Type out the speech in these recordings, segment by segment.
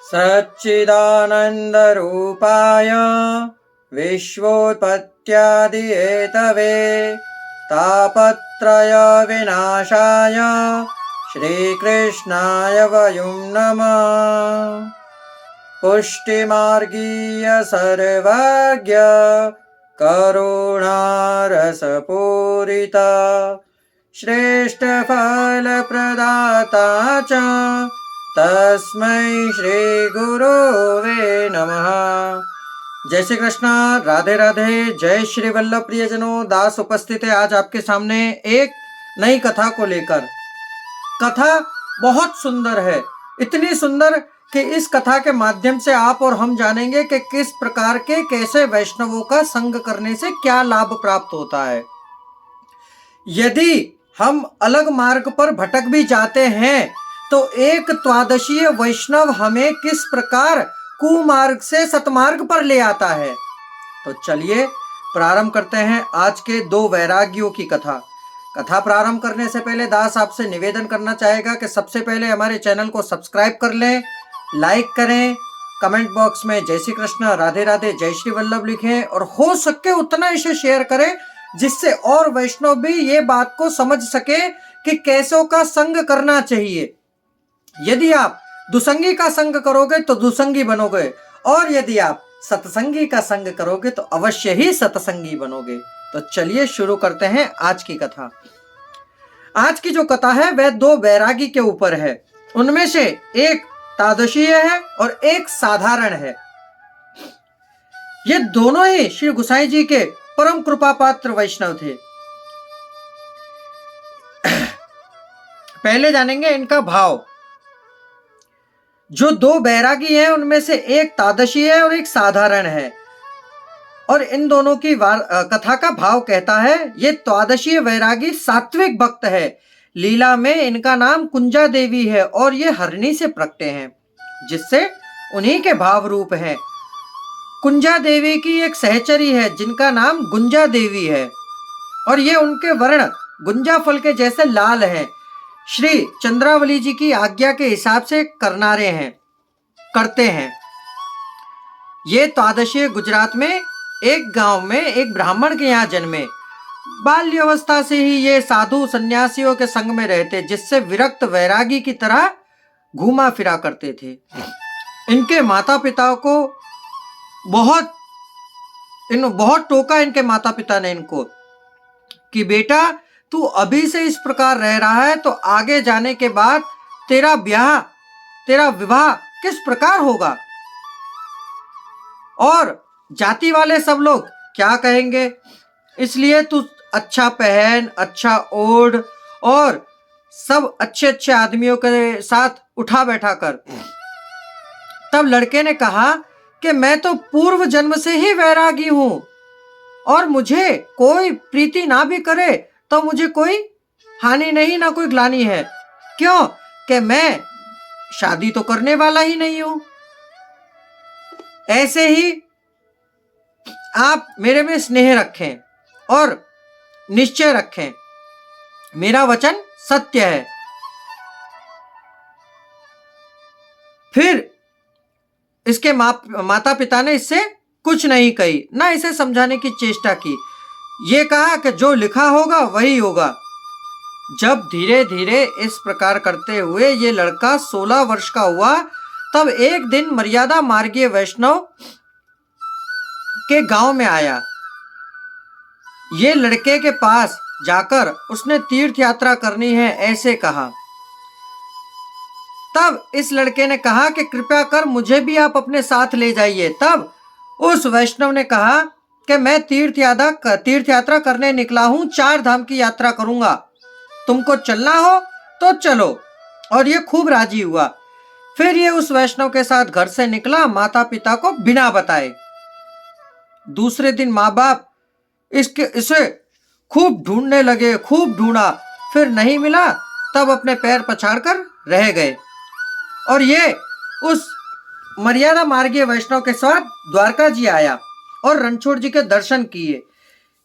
सच्चिदानन्दरूपाय विश्वोत्पत्त्यादि हेतवे तापत्रयविनाशाय श्रीकृष्णाय वयं नमः। पुष्टिमार्गीय सर्वज्ञ करुणारसपूरिता श्रेष्ठफलप्रदाता च तस्मै श्री गुरुवे नमः। जय श्री कृष्ण, राधे राधे, जय श्री वल्लभ प्रियजनों। दास उपस्थित है आज आपके सामने एक नई कथा को लेकर। कथा बहुत सुंदर है, इतनी सुंदर कि इस कथा के माध्यम से आप और हम जानेंगे कि किस प्रकार के कैसे वैष्णवों का संग करने से क्या लाभ प्राप्त होता है। यदि हम अलग मार्ग पर भटक भी जाते हैं तो एक द्वादशीय वैष्णव हमें किस प्रकार कुमार्ग से सतमार्ग पर ले आता है। तो चलिए प्रारंभ करते हैं आज के दो वैरागियों की कथा। कथा प्रारंभ करने से पहले दास आपसे निवेदन करना चाहेगा कि सबसे पहले हमारे चैनल को सब्सक्राइब कर लें, लाइक करें, कमेंट बॉक्स में जय श्री कृष्ण, राधे राधे, जय श्री वल्लभ लिखें और हो सके उतना इसे शेयर करें जिससे और वैष्णव भी ये बात को समझ सके कि कैसों का संग करना चाहिए। यदि आप दुसंगी का संग करोगे तो दुसंगी बनोगे और यदि आप सत्संगी का संग करोगे तो अवश्य ही सत्संगी बनोगे। तो चलिए शुरू करते हैं आज की कथा। आज की जो कथा है वह दो वैरागी के ऊपर है। उनमें से एक तादशीय है और एक साधारण है। ये दोनों ही श्री गोसाई जी के परम कृपा पात्र वैष्णव थे। पहले जानेंगे इनका भाव। जो दो बैरागी हैं उनमें से एक तादशी है और एक साधारण है और इन दोनों की कथा का भाव कहता है। ये द्वादशीय वैरागी सात्विक भक्त है। लीला में इनका नाम कुंजा देवी है और ये हरणी से प्रकटे हैं जिससे उन्हीं के भाव रूप है। कुंजा देवी की एक सहचरी है जिनका नाम गुंजा देवी है और ये उनके वर्ण गुंजा फल के जैसे लाल हैं। श्री चंद्रावली जी की आज्ञा के हिसाब से करते हैं। ये द्वादशीय गुजरात में एक गांव में एक ब्राह्मण के यहाँ जन्मे। बाल्यावस्था से ही ये साधु सन्यासियों के संग में रहते जिससे विरक्त वैरागी की तरह घूमा फिरा करते थे। इनके माता पिता को बहुत टोका इनके माता पिता ने इनको कि बेटा तू अभी से इस प्रकार रह रहा है तो आगे जाने के बाद तेरा विवाह किस प्रकार होगा और जाति वाले सब लोग क्या कहेंगे। इसलिए तू अच्छा पहन, अच्छा ओढ़ और सब अच्छे अच्छे आदमियों के साथ उठा बैठा कर। तब लड़के ने कहा कि मैं तो पूर्व जन्म से ही वैरागी हूं और मुझे कोई प्रीति ना भी करे तो मुझे कोई हानि नहीं, ना कोई ग्लानि है। क्यों कि मैं शादी तो करने वाला ही नहीं हूं। ऐसे ही आप मेरे में स्नेह रखें और निश्चय रखें, मेरा वचन सत्य है। फिर इसके माता पिता ने इससे कुछ नहीं कही, ना इसे समझाने की चेष्टा की। ये कहा कि जो लिखा होगा वही होगा। जब धीरे धीरे इस प्रकार करते हुए ये लड़का 16 वर्ष का हुआ तब एक दिन मर्यादा मार्गीय वैष्णव के गांव में आया। ये लड़के के पास जाकर उसने तीर्थ यात्रा करनी है ऐसे कहा। तब इस लड़के ने कहा कि कृपया कर मुझे भी आप अपने साथ ले जाइए। तब उस वैष्णव ने कहा कि मैं तीर्थ यात्रा करने निकला हूं, 4 धाम की यात्रा करूंगा, तुमको चलना हो तो चलो। और ये खूब राजी हुआ। फिर ये उस वैष्णव के साथ घर से निकला माता पिता को बिना बताए। दूसरे दिन माँ बाप इसे खूब ढूंढने लगे, खूब ढूंढा, फिर नहीं मिला। तब अपने पैर पछाड़कर रह गए और ये उस मर्यादा मार्गीय वैष्णव के साथ द्वारका जी आया और रणछोड़ जी के दर्शन किए।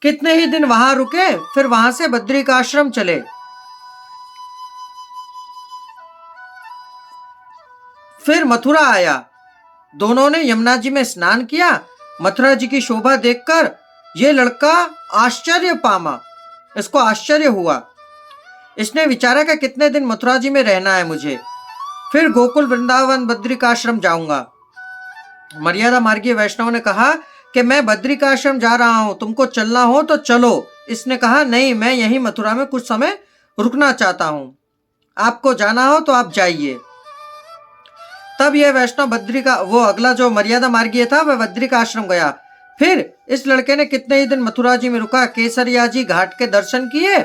कितने ही दिन वहां रुके, फिर वहां से बद्रिकाश्रम चले। फिर मथुरा आया दोनों ने यमुना जी में स्नान किया। मथुरा जी की शोभा देखकर ये लड़का आश्चर्य पामा, इसको आश्चर्य हुआ। इसने विचारा कि कितने दिन मथुरा जी में रहना है मुझे, फिर गोकुल वृंदावन बद्रिकाश्रम जाऊंगा। मर्यादा मार्गीय वैष्णव ने कहा कि मैं बद्रिकाश्रम जा रहा हूं, तुमको चलना हो तो चलो। इसने कहा नहीं, मैं यहीं मथुरा में कुछ समय रुकना चाहता हूं, आपको जाना हो तो आप जाइए। तब यह वैष्णव वो अगला जो मर्यादा मार्गीय था वह बद्रिकाश्रम गया। फिर इस लड़के ने कितने ही दिन मथुरा जी में रुका, केसरिया जी घाट के दर्शन किए,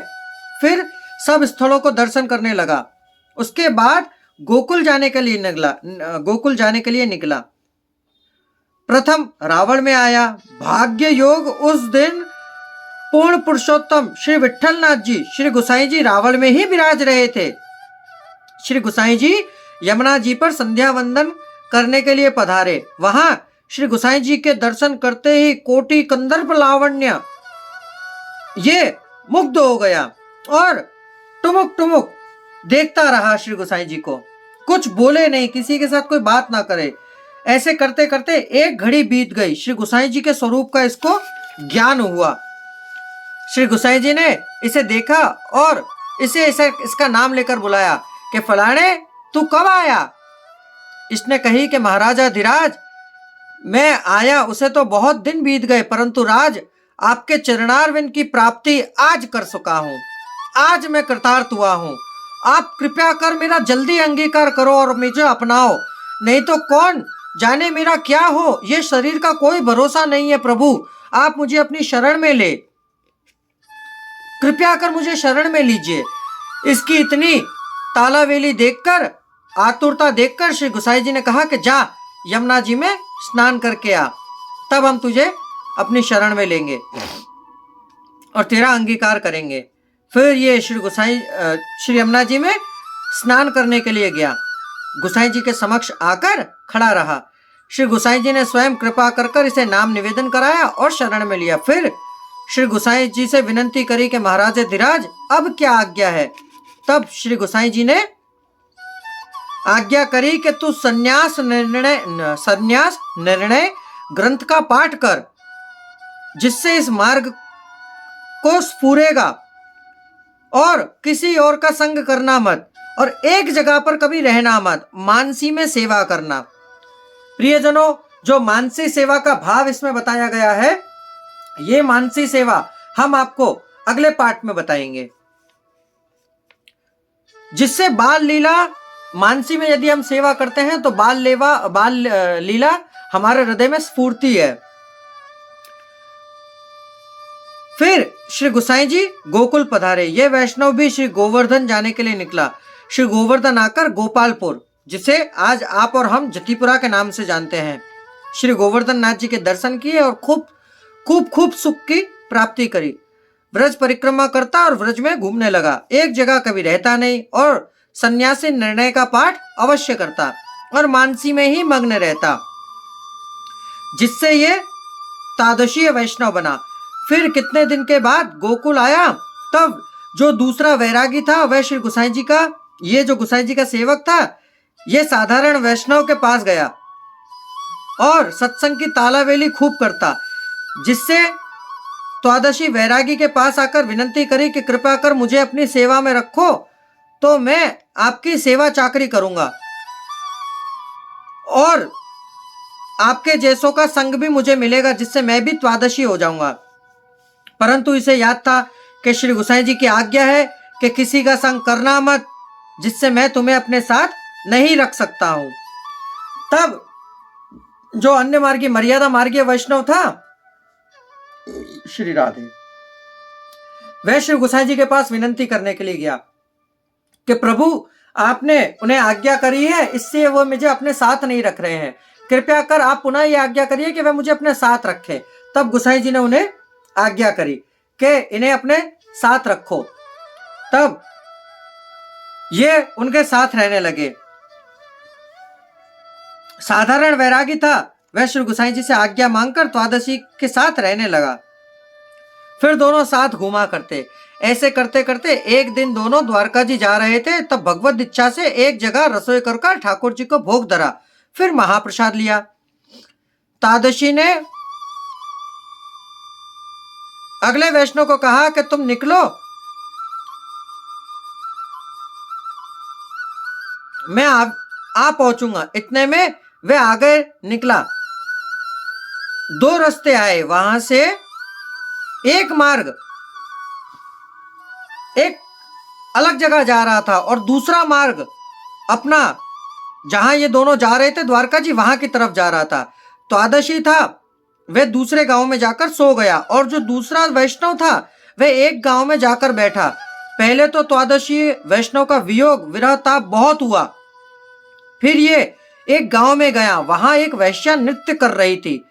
फिर सब स्थलों को दर्शन करने लगा। उसके बाद गोकुल जाने के लिए निकला। प्रथम रावण में आया। भाग्य योग उस दिन पूर्ण पुरुषोत्तम श्री विट्ठलनाथ जी, श्री गुसाई जी रावण में ही विराज रहे थे। श्री गुसाई जी यमुना जी पर संध्या वंदन करने के लिए पधारे। वहां श्री गुसाई जी के दर्शन करते ही कोटि कंदर्प लावण्य ये मुग्ध हो गया और टुमुक टुमुक देखता रहा श्री गुसाई जी को। कुछ बोले नहीं, किसी के साथ कोई बात ना करे। ऐसे करते करते एक घड़ी बीत गई। श्री गुसाई जी के स्वरूप का इसको ज्ञान हुआ। श्री गुसाई जी ने इसे देखा और इसका नाम लेकर बुलाया कि फलाने तू कब आया। इसने कही कि महाराजा धीराज, मैं आया उसे तो बहुत दिन बीत गए, परंतु राज आपके चरणारविंद की प्राप्ति आज कर सका हूं, आज मैं कृतार्थ हुआ हूं। आप कृपया कर मेरा जल्दी अंगीकार करो और मुझे अपनाओ, नहीं तो कौन जाने मेरा क्या हो। ये शरीर का कोई भरोसा नहीं है प्रभु, आप मुझे अपनी शरण में ले, कृपया कर मुझे शरण में लीजिए। इसकी इतनी तालावेली देखकर, आतुरता देखकर श्री गुसाई जी ने कहा कि जा यमुना जी में स्नान करके आ, तब हम तुझे अपनी शरण में लेंगे और तेरा अंगीकार करेंगे। फिर ये श्री यमुना जी में स्नान करने के लिए गया। गुसाई जी के समक्ष आकर खड़ा रहा। श्री गुसाई जी ने स्वयं कृपा कर इसे नाम निवेदन कराया और शरण में लिया। फिर श्री गुसाई जी से विनती करी कि महाराज धीराज अब क्या आज्ञा है। तब श्री गुसाई जी ने आज्ञा करी कि तू संन्यास निर्णय ग्रंथ का पाठ कर, जिससे इस मार्ग को स्फुरेगा, और किसी और का संग करना मत, और एक जगह पर कभी रहना मत, मानसी में सेवा करना। प्रियजनों, जो मानसी सेवा का भाव इसमें बताया गया है, ये मानसी सेवा हम आपको अगले पाठ में बताएंगे। जिससे बाल लीला, मानसी में यदि हम सेवा करते हैं तो बाल लीला हमारे हृदय में स्फूर्ति है। फिर श्री गुसाई जी गोकुल पधारे। ये वैष्णव भी श्री गोवर्धन जाने के लिए निकला। श्री गोवर्धन आकर गोपालपुर, जिसे आज आप और हम जतिपुरा के नाम से जानते हैं, श्री गोवर्धन नाथ जी के दर्शन किए और खूब सुख की प्राप्ति करी। ब्रज परिक्रमा करता और ब्रज में घूमने लगा, एक जगह कभी रहता नहीं, और सन्यासी निर्णय का पाठ अवश्य करता और मानसी में ही मग्न रहता, जिससे ये तादशीय वैष्णव बना। फिर कितने दिन के बाद गोकुल आया। तब जो दूसरा वैरागी था वह श्री गुसाई जी का, ये जो गुसाई जी का सेवक था, ये साधारण वैष्णव के पास गया और सत्संग की तालावेली खूब करता, जिससे द्वादशी वैरागी के पास आकर विनती करी कि कृपा कर मुझे अपनी सेवा में रखो, तो मैं आपकी सेवा चाकरी करूंगा और आपके जैसों का संग भी मुझे मिलेगा, जिससे मैं भी द्वादशी हो जाऊंगा। परंतु इसे याद था कि श्री गुसाई जी की आज्ञा है कि किसी का संग करना मत, जिससे मैं तुम्हें अपने साथ नहीं रख सकता हूं। तब जो अन्य मार्गी मर्यादा मार्गीय वैष्णव था, श्री राधे, वह श्री गुसाई जी के पास विनती करने के लिए गया कि प्रभु आपने उन्हें आज्ञा करी है, इससे वो मुझे अपने साथ नहीं रख रहे हैं, कृपया कर आप पुनः ये आज्ञा करिए कि वह मुझे अपने साथ रखें। तब गुसाई जी ने उन्हें आज्ञा करी कि इन्हें अपने साथ रखो। तब ये उनके साथ रहने लगे। साधारण वैरागी था, वह श्री गुसाई जी से आज्ञा मांगकर द्वादशी के साथ रहने लगा। फिर दोनों साथ घूमा करते। ऐसे करते करते एक दिन दोनों द्वारका जी जा रहे थे। तब भगवत इच्छा से एक जगह रसोई कर ठाकुर जी को भोग धरा, फिर महाप्रसाद लिया। तादशी ने अगले वैष्णव को कहा कि तुम निकलो, मैं आ पहुंचूंगा। इतने में वे आगे निकला। 2 रास्ते आए, वहां से एक मार्ग एक अलग जगह जा रहा था और दूसरा मार्ग अपना जहां ये दोनों जा रहे थे द्वारका जी वहां की तरफ जा रहा था। द्वादशी था वह दूसरे गांव में जाकर सो गया और जो दूसरा वैष्णव था वह एक गांव में जाकर बैठा। पहले तो द्वादशी वैष्णव का वियोग विरह ताप बहुत हुआ। फिर ये एक गांव में गया, वहां एक वैश्या नृत्य कर रही थी।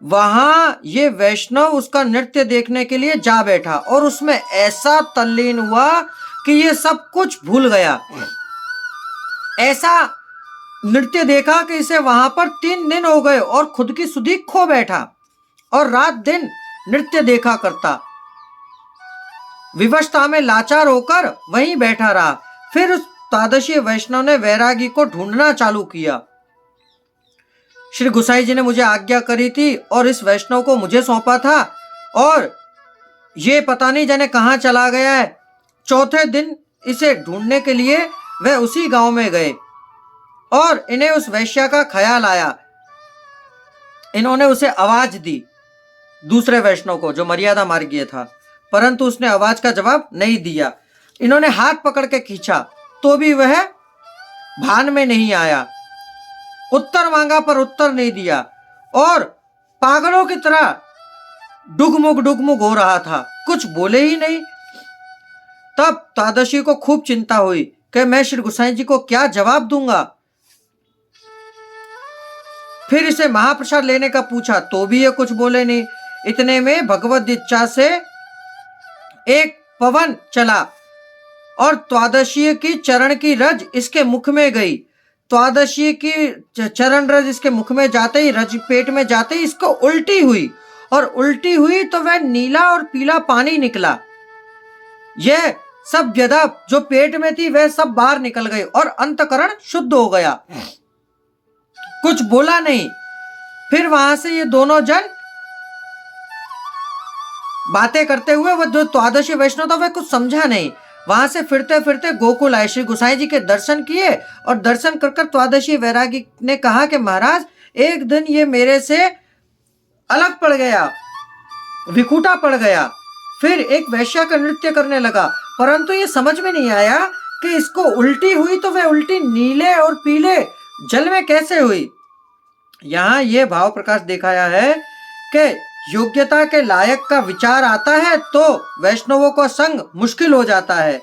वहां ये वैष्णव उसका नृत्य देखने के लिए जा बैठा और उसमें ऐसा तल्लीन हुआ कि ये सब कुछ भूल गया। ऐसा नृत्य देखा कि इसे वहां पर 3 दिन हो गए और खुद की सुधि खो बैठा और रात दिन नृत्य देखा करता। विवशता में लाचार होकर वहीं बैठा रहा। फिर उस द्वादशी वैष्णव ने वैरागी को ढूंढना चालू किया। श्री गुसाई जी ने मुझे आज्ञा करी थी और इस वैष्णव को मुझे सौंपा था और ये पता नहीं जाने कहां चला गया है। चौथे दिन इसे ढूंढने के लिए वे उसी गांव में गए और इन्हें उस वैश्या का ख्याल आया। इन्होंने उसे आवाज दी, दूसरे वैष्णव को जो मर्यादा मार्गीय था, परंतु उसने आवाज का जवाब नहीं दिया। इन्होंने हाथ पकड़ के खींचा तो भी वह भान में नहीं आया। उत्तर मांगा पर उत्तर नहीं दिया और पागलों की तरह डुगमुग हो रहा था, कुछ बोले ही नहीं। तब द्वादशी को खूब चिंता हुई कि मैं श्री गोसाई जी को क्या जवाब दूंगा। फिर इसे महाप्रसाद लेने का पूछा तो भी ये कुछ बोले नहीं। इतने में भगवत इच्छा से एक पवन चला और द्वादशी की चरण की रज इसके मुख में गई। द्वादशी की चरण रज इसके मुख में जाते ही, रज पेट में जाते ही इसको उल्टी हुई और उल्टी हुई तो वह नीला और पीला पानी निकला। यह सब व्यथा जो पेट में थी वह सब बाहर निकल गई और अंतकरण शुद्ध हो गया। कुछ बोला नहीं। फिर वहां से ये दोनों जन बातें करते हुए, वह जो द्वादशी वैष्णव था वह कुछ समझा नहीं। वहां से फिरते फिरते गोकुल आए, श्री गोसाई जी के दर्शन किए और दर्शन कर द्वादशी वैरागी ने कहा कि महाराज एक दिन ये मेरे से अलग पड़ गया, विकूटा पड़ गया। फिर एक वैश्या का नृत्य करने लगा, परंतु ये समझ में नहीं आया कि इसको उल्टी हुई तो वह उल्टी नीले और पीले जल में कैसे हुई। यहाँ ये भाव प्रकाश दिखाया है कि योग्यता के लायक का विचार आता है तो वैष्णवों का संग मुश्किल हो जाता है।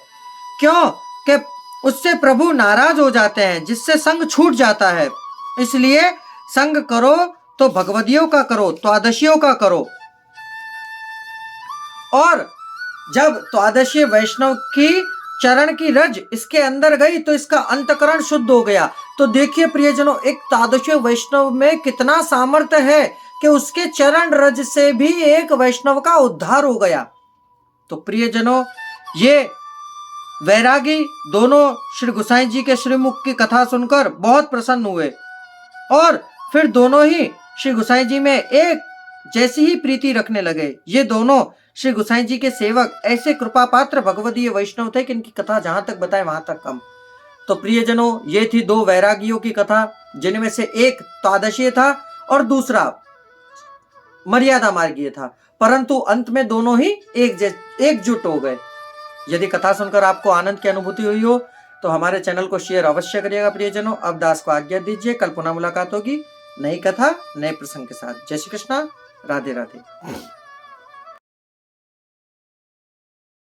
क्यों कि उससे प्रभु नाराज हो जाते हैं, जिससे संग छूट जाता है। इसलिए संग करो तो भगवदियों का करो, द्वादशियों का करो। और जब द्वादशी वैष्णव की चरण की रज इसके अंदर गई तो इसका अंतकरण शुद्ध हो गया। तो देखिए प्रियजनों, एक द्वादशी वैष्णव में कितना सामर्थ्य है कि उसके चरण रज से भी एक वैष्णव का उद्धार हो गया। तो प्रियजनों, ये वैरागी दोनों श्री गोसाई जी के श्रीमुख की कथा सुनकर बहुत प्रसन्न हुए और फिर दोनों ही श्री गोसाई जी में एक जैसी ही प्रीति रखने लगे। ये दोनों श्री गोसाई जी के सेवक ऐसे कृपा पात्र भगवदीय वैष्णव थे कि इनकी कथा जहां तक बताए वहां तक कम। तो प्रियजनों, ये थी 2 वैरागियों की कथा, जिनमें से एक द्वादशीय था और दूसरा मर्यादा मार्गीय था, परंतु अंत में दोनों ही एकजुट हो गए। यदि कथा सुनकर आपको आनंद की अनुभूति हुई हो तो हमारे चैनल को शेयर अवश्य करिएगा प्रियजनों। अब दास को आज्ञा दीजिए, कल पुनः मुलाकात होगी नई कथा नए प्रसंग के साथ। जय श्री कृष्णा, राधे राधे।